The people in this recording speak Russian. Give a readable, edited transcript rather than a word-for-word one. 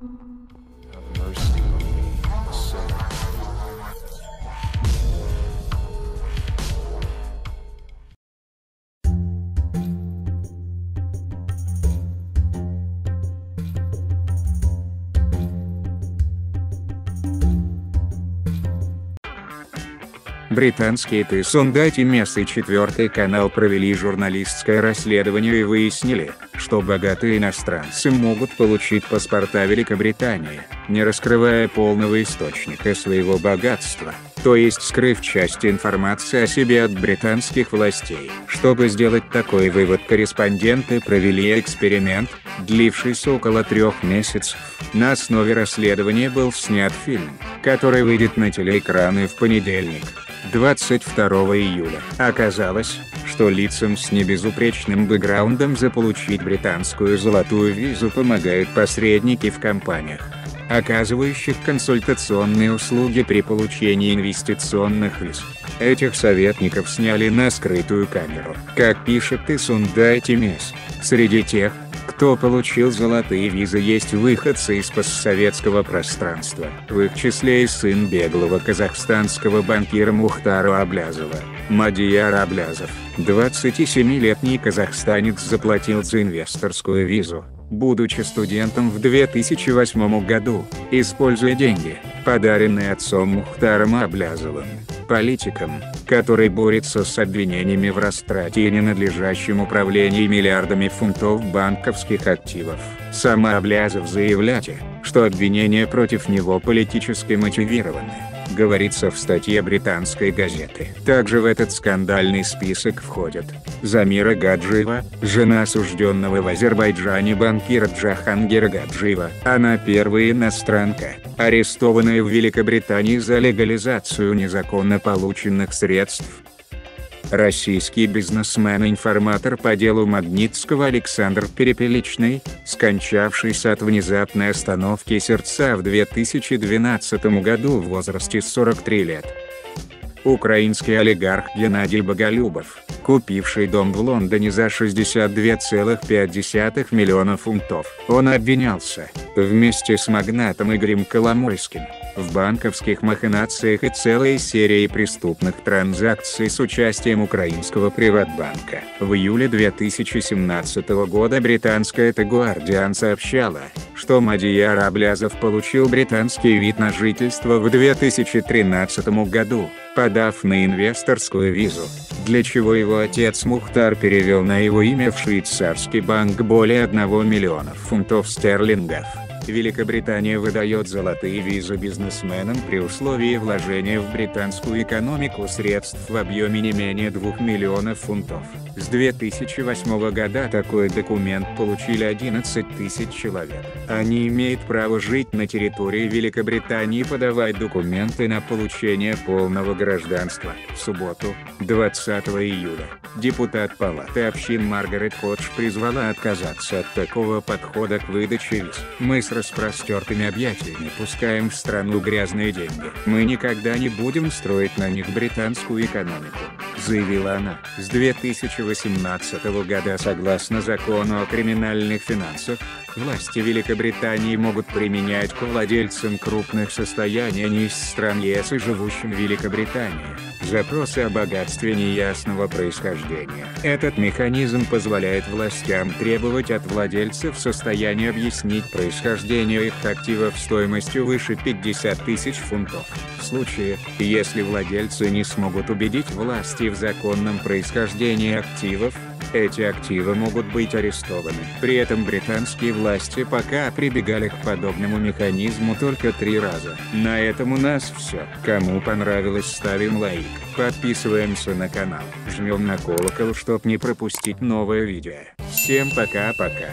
Have mercy on me, a sinner. Британские ТСН Датимес и Четвертый канал провели журналистское расследование и выяснили, что богатые иностранцы могут получить паспорта Великобритании, не раскрывая полного источника своего богатства, то есть скрыв часть информации о себе от британских властей. Чтобы сделать такой вывод, корреспонденты провели эксперимент, длившийся около 3 месяцев. На основе расследования был снят фильм, который выйдет на телеэкраны в понедельник, 22 июля. Оказалось, что лицам с небезупречным бэкграундом заполучить британскую золотую визу помогают посредники в компаниях, оказывающих консультационные услуги при получении инвестиционных виз. Этих советников сняли на скрытую камеру. Как пишет ТСН Датимес, среди тех, кто получил золотые визы, есть выходцы из постсоветского пространства, в их числе и сын беглого казахстанского банкира Мухтара Аблязова. Мадияр Аблязов, 27-летний казахстанец, заплатил за инвесторскую визу, будучи студентом в 2008 году, используя деньги, подаренные отцом Мухтаром Аблязовым, политиком, который борется с обвинениями в растрате и ненадлежащем управлении миллиардами фунтов банковских активов. Сам Аблязов заявляет, что обвинения против него политически мотивированы, говорится в статье британской газеты. Также в этот скандальный список входят Замира Гаджиева, жена осужденного в Азербайджане банкира Джахангира Гаджиева. Она первая иностранка, арестованная в Великобритании за легализацию незаконно полученных средств. Российский бизнесмен-информатор по делу Магнитского Александр Перепеличный, скончавшийся от внезапной остановки сердца в 2012 году в возрасте 43 лет. Украинский олигарх Геннадий Боголюбов, купивший дом в Лондоне за 62,5 миллиона фунтов. Он обвинялся, вместе с магнатом Игорем Коломойским, в банковских махинациях и целой серии преступных транзакций с участием украинского Приватбанка. В июле 2017 года британская The Guardian сообщала, что Мадияр Аблязов получил британский вид на жительство в 2013 году, подав на инвесторскую визу, для чего его отец Мухтар перевел на его имя в швейцарский банк более 1 миллиона фунтов стерлингов. Великобритания выдает золотые визы бизнесменам при условии вложения в британскую экономику средств в объеме не менее 2 миллионов фунтов. С 2008 года такой документ получили 11 тысяч человек. Они имеют право жить на территории Великобритании и подавать документы на получение полного гражданства. В субботу, 20 июля, депутат Палаты общин Маргарет Ходж призвала отказаться от такого подхода к выдаче виз. «Мы с распростертыми объятиями пускаем в страну грязные деньги. Мы никогда не будем строить на них британскую экономику», заявила она. С 2018 года, согласно закону о криминальных финансах, власти Великобритании могут применять к владельцам крупных состояний не из стран ЕС и живущим в Великобритании запросы о богатстве неясного происхождения. Этот механизм позволяет властям требовать от владельцев состояния объяснить происхождение их активов стоимостью выше 50 тысяч фунтов. В случае, если владельцы не смогут убедить власти в законном происхождении активов, эти активы могут быть арестованы. При этом британские власти пока прибегали к подобному механизму только 3 раза. На этом у нас все. Кому понравилось, ставим лайк, подписываемся на канал, жмем на колокол, чтоб не пропустить новое видео. Всем пока-пока.